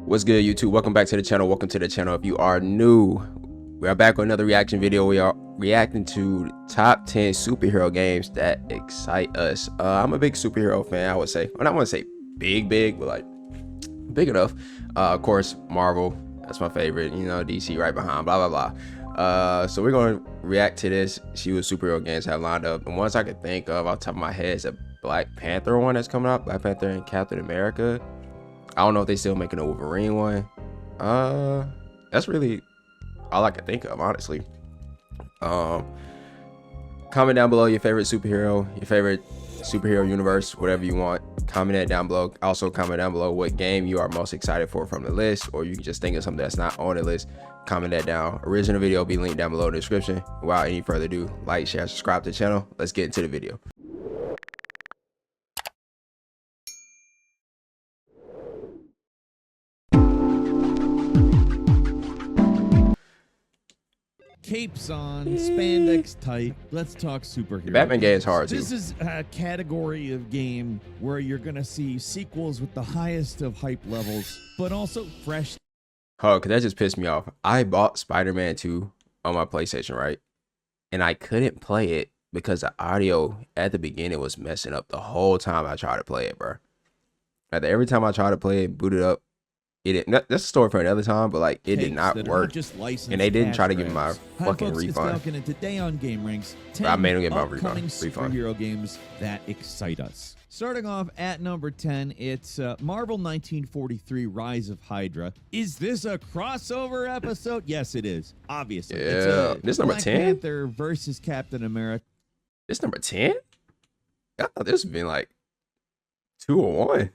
What's good, YouTube? Welcome back to the channel. Welcome to the channel. If you are new, we are back with another reaction video. We are reacting to top 10 superhero games that excite us. I'm a big superhero fan, I would say. Well, I don't want to say big, but like big enough. Of course, Marvel, that's my favorite. You know, DC right behind, blah, blah, blah. So we're going to react to this. See what superhero games have lined up. The ones I can think of off the top of my head is a Black Panther one that's coming up. Black Panther and Captain America. I don't know if they still making a Wolverine one. That's really all I can think of, honestly. Comment down below your favorite superhero, your favorite superhero universe, whatever you want. Comment that down below. Also comment down below what game you are most excited for from the list, or you can just think of something that's not on the list. Comment that down. Original video will be linked down below in the description. Without any further ado, like, share, subscribe to the channel. Let's get into the video. Capes on, spandex tight. Let's talk superhero. Batman game is hard too. This is a category of game where you're gonna see sequels with the highest of hype levels, but also fresh. Oh, cause that just pissed me off. I bought Spider-Man 2 on my PlayStation, right? And I couldn't play it because the audio at the beginning was messing up the whole time I tried to play it, bro. Like every time I tried to play it, boot it up, that's a story for another time, but like it did not work, and they didn't try to give me my fucking refund. Today on Game Ranks, I made them get my refund. Superhero games that excite us. Starting off at number 10, it's Marvel 1943: Rise of Hydra. Is this a crossover episode? Yes, it is. Obviously, yeah. This number 10. Black Panther versus Captain America. This number 10. I thought this would be like 2 or 1.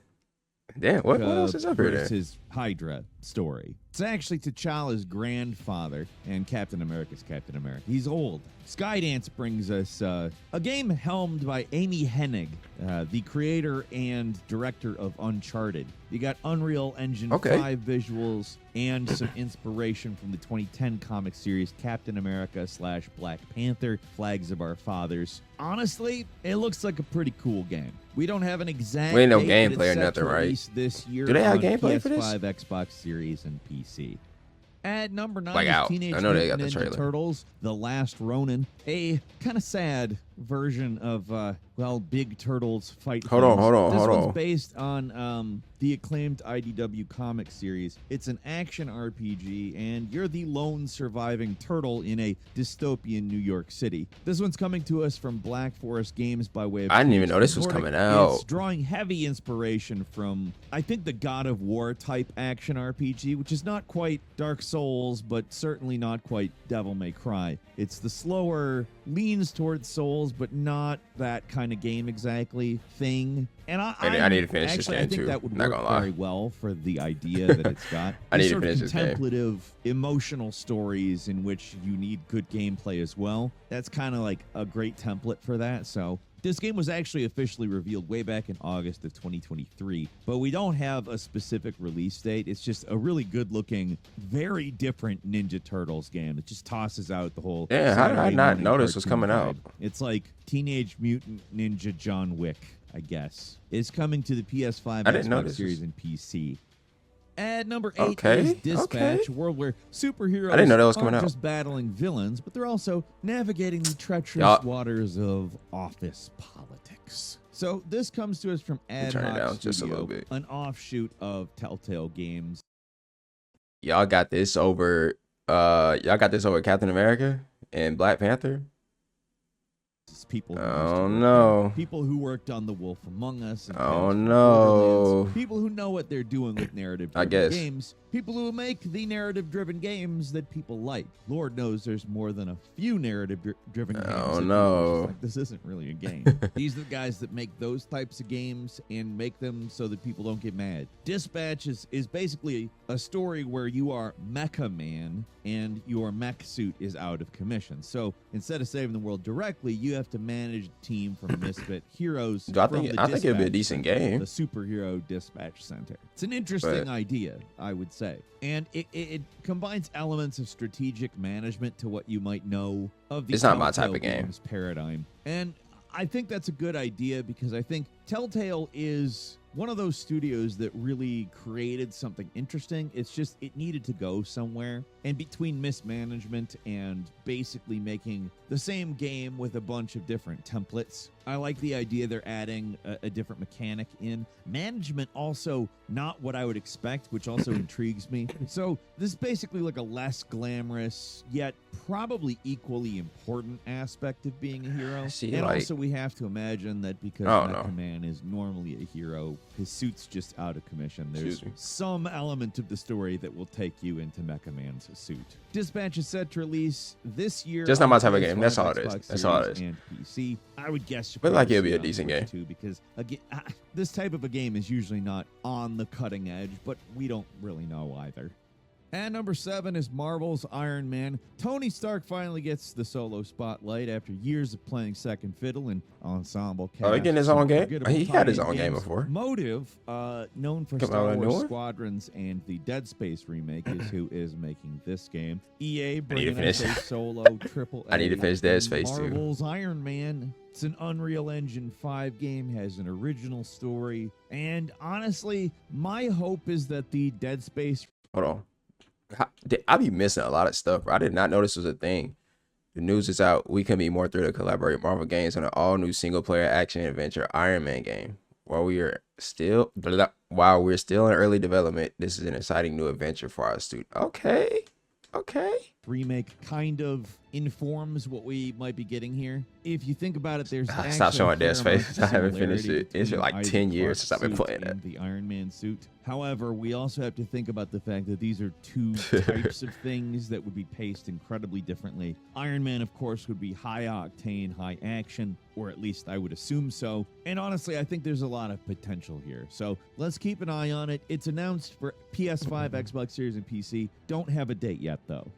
Damn, what else is up here? It's his Hydra story. It's actually T'Challa's grandfather and Captain America's Captain America. He's old. Skydance brings us a game helmed by Amy Hennig, the creator and director of Uncharted. You got Unreal Engine 5 visuals and some inspiration from the 2010 comic series Captain America / Black Panther: Flags of Our Fathers. Honestly, it looks like a pretty cool game. We don't have an exact. We ain't no gameplay or nothing, right? This year, do they have gameplay for this? PS5, Xbox Series, and PC. At number 9, like out. Teenage I know they got Mutant the Ninja trailer. Turtles: The Last Ronin, a kind of sad version of well, big turtles fight. Hold on. This one's based on the acclaimed IDW comic series. It's an action RPG, and you're the lone surviving turtle in a dystopian New York City. This one's coming to us from Black Forest Games by way of. I didn't even know this was coming out. It's drawing heavy inspiration from, I think, the God of War type action RPG, which is not quite Dark Souls, but certainly not quite Devil May Cry. It's the slower, leans towards Souls, but not that kind of game exactly thing. And I need to finish this game I think too. that would Not work gonna lie. very well for the idea that it's got. I need to sort of finish this game. contemplative, emotional stories in which you need good gameplay as well. That's kind of like a great template for that. So this game was actually officially revealed way back in August of 2023, but we don't have a specific release date. It's just a really good-looking, very different Ninja Turtles game. It just tosses out the whole. Yeah, how did I not know this was coming out? It's like Teenage Mutant Ninja John Wick, I guess. It's coming to the PS5, Xbox Series, and PC. At number 8 is Dispatch, a world where superheroes aren't just battling villains, but they're also navigating the treacherous waters of office politics. So this comes to us from Ad Hoc Studio, an offshoot of Telltale Games. Y'all got this over Captain America and Black Panther? People people who worked on The Wolf Among Us. People who know what they're doing with narrative-driven games. People who make the narrative-driven games that people like. Lord knows there's more than a few narrative-driven games. Like, this isn't really a game. These are the guys that make those types of games and make them so that people don't get mad. Dispatch is basically a story where you are Mecha Man and your mech suit is out of commission. So instead of saving the world directly, you have to manage a team from misfit heroes. I think it'd be a decent game. The Superhero Dispatch Center. It's an interesting idea, I would say. And it combines elements of strategic management to what you might know of the Telltale my type of game paradigm. And I think that's a good idea because I think Telltale is one of those studios that really created something interesting. It's just it needed to go somewhere. And between mismanagement and basically making the same game with a bunch of different templates, I like the idea they're adding a different mechanic in. Management also not what I would expect, which also intrigues me. So this is basically like a less glamorous, yet probably equally important aspect of being a hero. And also we have to imagine that because Mecha Man is normally a hero, his suit's just out of commission. There's some element of the story that will take you into Mecha Man's suit. Dispatch is set to release this year. Just not my type of game. That's all it is. That's all it is. And PC. I would guess. But like it'll be a decent game too, because again, this type of a game is usually not on the cutting edge, but we don't really know either. And number 7 is Marvel's Iron Man. Tony Stark finally gets the solo spotlight after years of playing second fiddle and ensemble cast. Oh, he getting his own game? He had his own game before. Motive, known for Star Wars Squadrons and the Dead Space remake, is who is making this game. EA bringing us a solo triple A. I need to finish Dead Space too. Marvel's Iron Man. It's an Unreal Engine 5 game, has an original story, and honestly, my hope is that the Dead Space... Hold on. I be missing a lot of stuff, bro. I did not know this was a thing. The news is out. We can be more through to collaborate Marvel Games on an all-new single-player action-adventure Iron Man game. While we're still in early development, this is an exciting new adventure for our student. Okay. Remake kind of informs what we might be getting here. If you think about it, there's stop showing Dead Space. I haven't finished it. It's been like 10 years since I've been playing it. The Iron Man suit. However, we also have to think about the fact that these are two types of things that would be paced incredibly differently. Iron Man, of course, would be high octane, high action, or at least I would assume so. And honestly, I think there's a lot of potential here. So let's keep an eye on it. It's announced for PS5, Xbox Series, and PC. Don't have a date yet, though.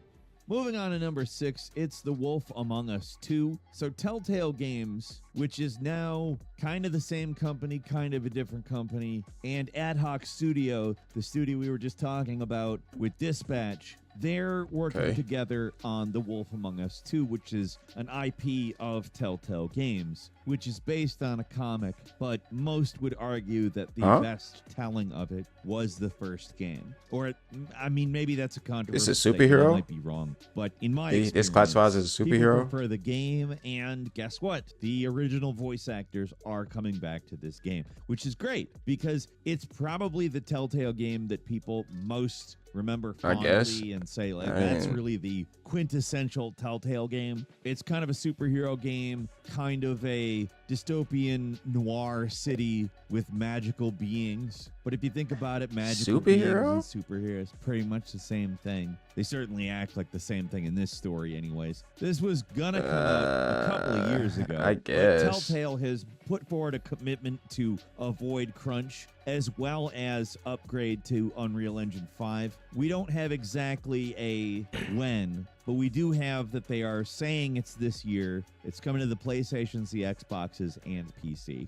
Moving on to number 6, it's The Wolf Among Us 2. So Telltale Games, which is now kind of the same company, kind of a different company, and Ad Hoc Studio, the studio we were just talking about with Dispatch, they're working together on The Wolf Among Us 2, which is an IP of Telltale Games, which is based on a comic, but most would argue that the best telling of it was the first game. Or, I mean, maybe that's a controversy. It's a superhero? I might be wrong, but in my experience, it's classified as a superhero? People prefer the game, and guess what? The original voice actors are coming back to this game, which is great, because it's probably the Telltale game that people most remember fondly and say, like, that's really the quintessential Telltale game. It's kind of a superhero game, kind of a dystopian noir city with magical beings. But if you think about it, magical beings and superheroes, pretty much the same thing. They certainly act like the same thing in this story anyways. This was gonna come out a couple of years ago. I guess. But Telltale has put forward a commitment to avoid crunch as well as upgrade to Unreal Engine 5. We don't have exactly a when, but we do have that they are saying it's this year. It's coming to the PlayStations, the Xboxes, and PC.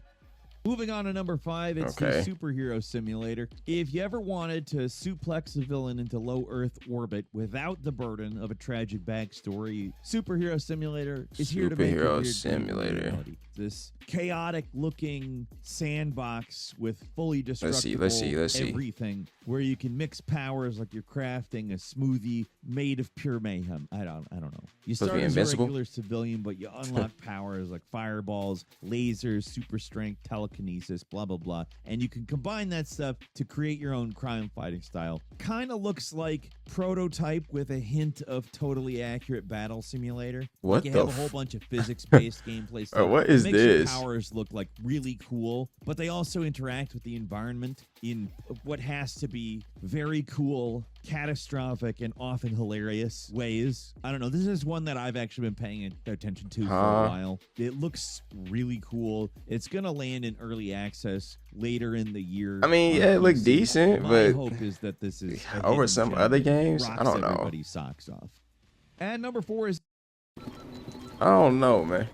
Moving on to number 5, it's the Superhero Simulator. If you ever wanted to suplex a villain into low Earth orbit without the burden of a tragic backstory, Superhero Simulator is here to make it Simulator. This chaotic-looking sandbox with fully destructible everything, where you can mix powers like you're crafting a smoothie made of pure mayhem. I don't know. You start as a regular civilian, but you unlock powers like fireballs, lasers, super strength, telekinesis, blah, blah, blah. And you can combine that stuff to create your own crime-fighting style. Kind of looks like Prototype with a hint of totally accurate battle simulator. What you have a whole bunch of physics-based gameplay stuff. What is makes this? Your powers look like really cool, but they also interact with the environment in what has to be very cool, catastrophic, and often hilarious ways. I don't know. This is one that I've actually been paying attention to for a while. It looks really cool. It's going to land in early access later in the year. I mean, yeah, it looked decent, but my hope is that this is over some other games. I don't know. Everybody's socks off. And number 4 is I don't know, man.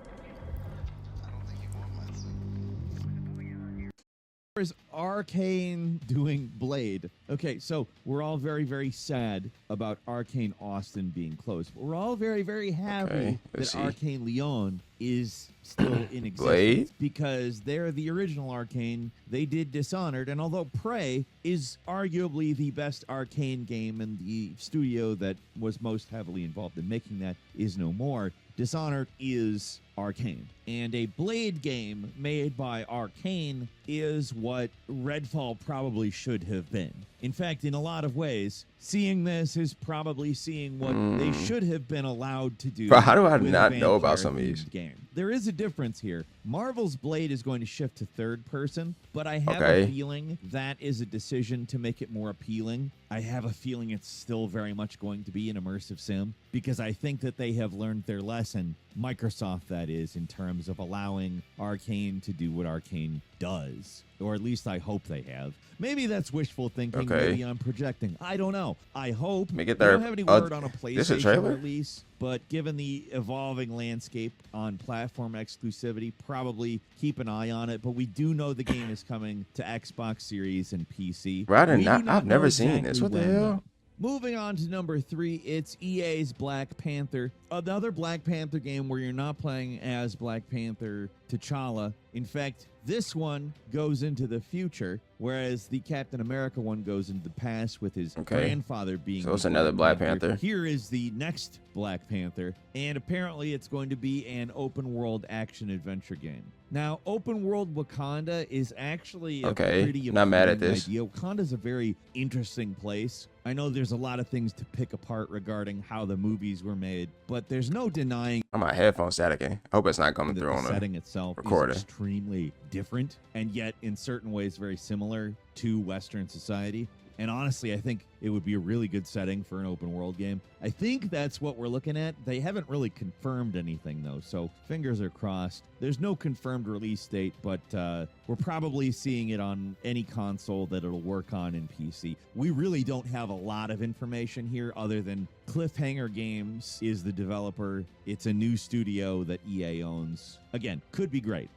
Is Arcane doing Blade? Okay, so we're all very, very sad about Arcane Austin being closed, but we're all very, very happy that Arcane Lyon is still in existence. Blade? Because they're the original Arcane. They did Dishonored, and although Prey is arguably the best Arcane game, and the studio that was most heavily involved in making that is no more, Dishonored is Arcane. And a Blade game made by Arcane is what Redfall probably should have been. In fact, in a lot of ways, seeing this is probably seeing what they should have been allowed to do. Bro, how do I not know about some of these? Game. There is a difference here. Marvel's Blade is going to shift to third person, but I have a feeling that is a decision to make it more appealing. I have a feeling it's still very much going to be an immersive sim, because I think that they have learned their lesson, Microsoft that is, in terms of allowing Arcane to do what Arcane does. Or at least I hope they have. Maybe that's wishful thinking. Maybe I'm projecting. I don't know. I hope. Make it we there. don't have any word on a This a PlayStation trailer? release, but given the evolving landscape on platform exclusivity, probably keep an eye on it. But we do know the game is coming to Xbox Series and PC. Bro, I've never seen this. What the hell? Moving on to number 3, it's EA's Black Panther. Another Black Panther game where you're not playing as Black Panther T'Challa. In fact, this one goes into the future, whereas the Captain America one goes into the past with his grandfather being. So it's another Black Panther. Here is the next Black Panther, and apparently it's going to be an open world action adventure game. Now, open world Wakanda is actually a pretty not mad at this idea. Wakanda's a very interesting place. I know there's a lot of things to pick apart regarding how the movies were made, but there's no denying. My headphones staticking. I hope it's not coming through on the setting itself recording. Is extremely different, and yet in certain ways very similar to Western society. And honestly, I think it would be a really good setting for an open world game. I think that's what we're looking at. They haven't really confirmed anything, though, so fingers are crossed. There's no confirmed release date, but we're probably seeing it on any console that it'll work on in PC. We really don't have a lot of information here other than Cliffhanger Games is the developer. It's a new studio that EA owns. Again, could be great.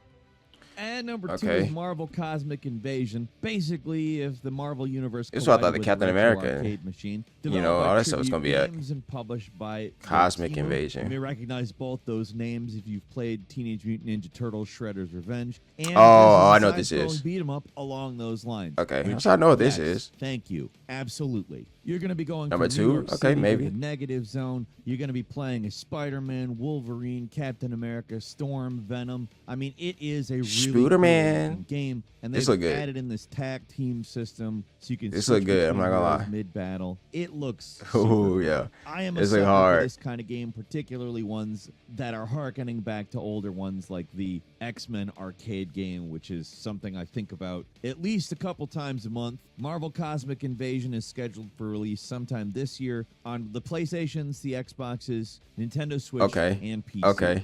And number 2 is Marvel Cosmic Invasion. Basically, if the Marvel Universe this is what I thought the Captain America arcade machine, you know, all that stuff was gonna be a and published by Cosmic Invasion. You may recognize both those names if you've played Teenage Mutant Ninja Turtles: Shredder's Revenge. And I know what this is. Beat 'em up along those lines. Okay, so I know what this is. Thank you. Absolutely. You're going to be going number to 2. New York City, Maybe the Negative Zone. You're going to be playing as Spider-Man, Wolverine, Captain America, Storm, Venom. I mean, it is a really cool game, and they've added in this tag team system so you can. This look good. I'm not gonna lie. Mid-battle, it looks. Oh yeah. I am a sucker for this kind of game, particularly ones that are harkening back to older ones like the X-Men arcade game, which is something I think about at least a couple times a month. Marvel Cosmic Invasion is scheduled for release sometime this year on the PlayStations, the Xboxes, Nintendo Switch, and PC.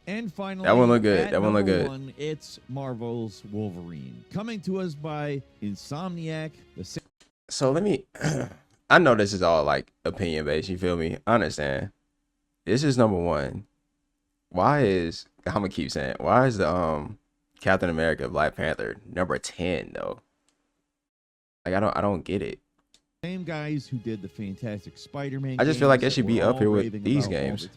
And finally, that one look good. That one look good. It's Marvel's Wolverine, coming to us by Insomniac. So let me. I know this is all like opinion based. You feel me? I understand. This is number 1. Why is I'm gonna keep saying? Why is the Captain America Black Panther number 10 though? Like I don't get it. Same guys who did the Fantastic Spider-Man. I just feel like it should be up here with these games.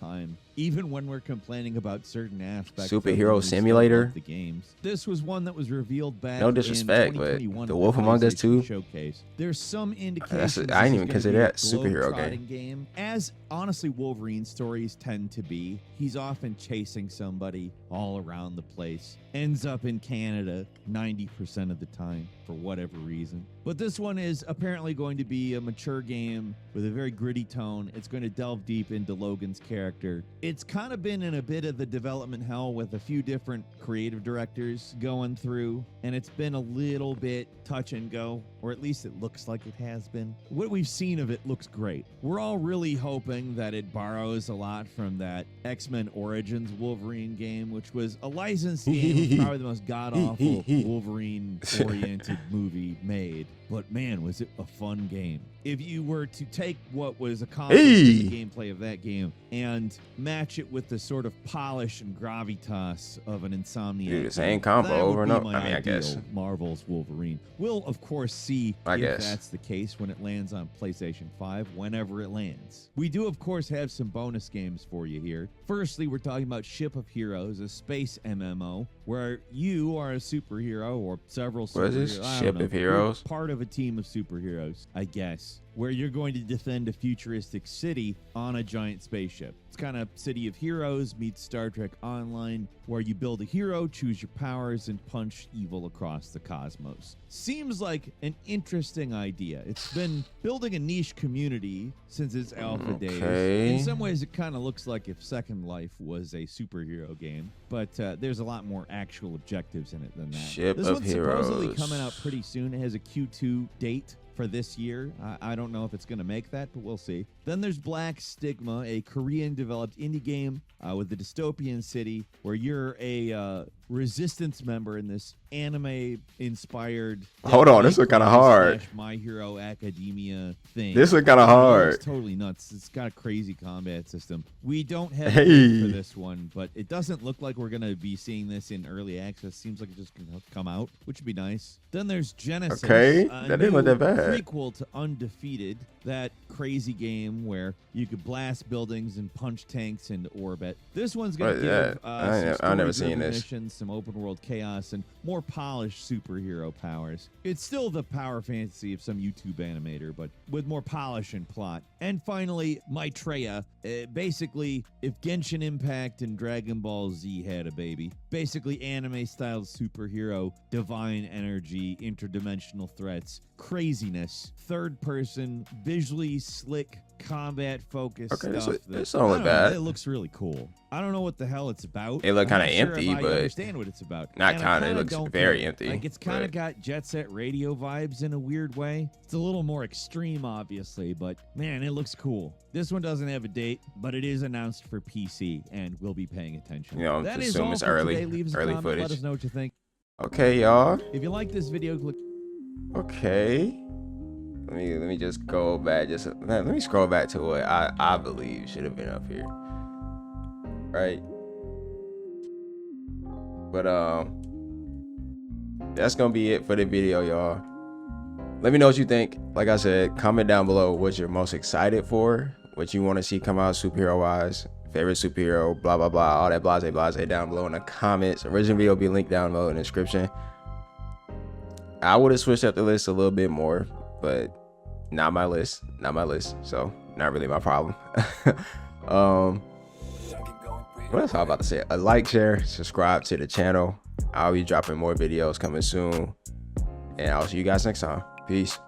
Even when we're complaining about certain aspects. Superhero Simulator. The games. This was one that was revealed back. No disrespect, but The Wolf Among Us 2. Showcase. There's some indication. I didn't even consider that superhero game. As honestly, Wolverine stories tend to be. He's often chasing somebody all around the place. Ends up in Canada 90% of the time for whatever reason. But this one is apparently going to be a mature game with a very gritty tone. It's going to delve deep into Logan's character. It's kind of been in a bit of the development hell with a few different creative directors going through, and it's been a little bit touch and go, or at least it looks like it has been. What we've seen of it looks great. We're all really hoping that it borrows a lot from that X-Men Origins Wolverine game, which was a licensed game, probably the most god-awful Wolverine-oriented movie made. but man, was it a fun game. If you were to take what was accomplished in the gameplay of that game and match it with the sort of polish and gravitas of an Insomniac, dude, the same combo over and over. I mean, I guess Marvel's Wolverine. We'll of course see if that's the case when it lands on PlayStation 5, whenever it lands. We do of course have some bonus games for you here. Firstly, we're talking about Ship of Heroes, a space MMO where you are a superhero or several superheroes. What is this? Ship of Heroes? Part of a team of superheroes, I guess, where you're going to defend a futuristic city on a giant spaceship. It's kind of City of Heroes meets Star Trek Online, where you build a hero, choose your powers, and punch evil across the cosmos. Seems like an interesting idea. It's been building a niche community since its alpha days. In some ways, it kind of looks like if Second Life was a superhero game, but there's a lot more actual objectives in it than that. This one's supposedly coming out pretty soon. It has a Q2 date for this year. I don't know if it's going to make that, but we'll see. Then there's Black Stigma, a Korean-developed indie game with the dystopian city where you're a resistance member in this anime-inspired... Hold on, this is kind of hard. My Hero Academia thing. This is kind of hard. It's totally nuts. It's got a crazy combat system. We don't have a link for this one, but it doesn't look like we're going to be seeing this in early access. Seems like it's just going to come out, which would be nice. Then there's Genesis. Okay, that didn't look that bad. Prequel to Undefeated, that crazy game where you could blast buildings and punch tanks into orbit. This one's going to give I've never seen this. Missions, some open world chaos, and more polished superhero powers. It's still the power fantasy of some YouTube animator, but with more polish and plot. And finally, Maitreya. Basically, if Genshin Impact and Dragon Ball Z had a baby, basically anime-styled superhero, divine energy, interdimensional threats, craziness, third-person, visually slick, combat-focused stuff. It's not look bad. It looks really cool. I don't know what the hell it's about. It looked kind of empty, but I understand what it's about. Not kind of. It looks very empty. Like it's kind of got Jet Set Radio vibes in a weird way. It's a little more extreme, obviously, but man, it looks cool. This one doesn't have a date, but it is announced for PC, and we'll be paying attention. You know, that is all it's early comment, footage. Let us know what you think. Okay, y'all. If you like this video, click. Okay. Let me just go back. Let me scroll back to what I believe should have been up here. Right. But that's gonna be it for the video, y'all. Let me know what you think. Like I said, comment down below what you're most excited for, what you want to see come out superhero wise, favorite superhero, blah blah blah, all that blase down below in the comments. Original video will be linked down below in the description. I would have switched up the list a little bit more, but not my list, so not really my problem. What else I was about to say? A like, share, subscribe to the channel. I'll be dropping more videos coming soon, and I'll see you guys next time. Peace.